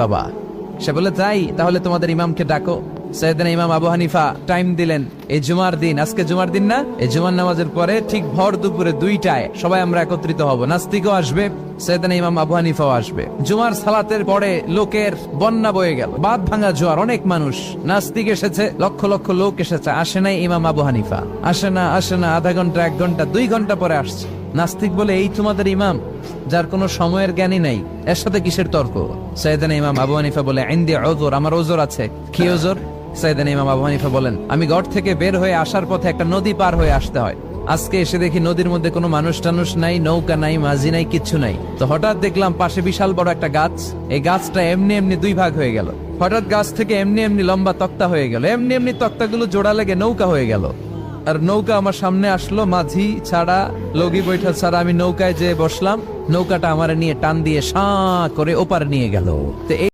বাবা। সে বলে যাই, তাহলে তোমাদের ইমামকে ডাকো। সাইয়েদনা ইমাম আবু হানিফা টাইম দিলেন, এই জুমার দিন, আজকে জুমার দিন না, এই জুমার নামাজের পরে ঠিক ভর দুপুরে 2টায় সবাই আমরা একত্রিত হব। নাস্তিকও আসবে, সাইয়েদনা ইমাম আবু হানিফাও আসবে। জুমার সালাতের পরে লোকের বন্যা বয়ে গেল, বাঁধ ভাঙা জোয়ার, অনেক মানুষ। নাস্তিক এসেছে, লক্ষ লক্ষ লোক এসেছে, আসে নাই ইমাম আবু হানিফা। আসে না, আধা ঘন্টা, 1 ঘন্টা, 2 ঘন্টা পরে আসছে। নাস্তিক বলে, এই তোমাদের ইমাম, যার কোনো সময়ের জ্ঞানী নাই, এর সাথে কিসের তর্ক? সাইয়েদনা ইমাম আবু হানিফা বলে, ইনদি উযর, আমার ওজর আছে। কি ওজর? সাইয়েদনা ইমাম আবু হানিফা বলেন, আমি ঘর থেকে বের হয়ে আসার পথে একটা নদী পার হয়ে আসতে হয়। আজকে এসে দেখি নদীর মধ্যে কোনো মানুষ টানুষ নাই, নৌকা নাই, মাঝি নাই, কিচ্ছু নাই। তো হঠাৎ দেখলাম পাশে বিশাল বড় একটা গাছ। এই গাছটা এমনি এমনি 2 ভাগ হয়ে গেল। হঠাৎ গাছ থেকে এমনি এমনি লম্বা তক্তা হয়ে গেল। এমনি এমনি তক্তাগুলো জোড়া লেগে নৌকা হয়ে গেল। আর নৌকা আমার সামনে আসলো, মাঝি ছাড়া, লগি বৈঠা ছাড়া। আমি নৌকায় যেয়ে বসলাম, নৌকাটা আমার নিয়ে টান দিয়ে সাঁ করে ওপারে নিয়ে গেল। তো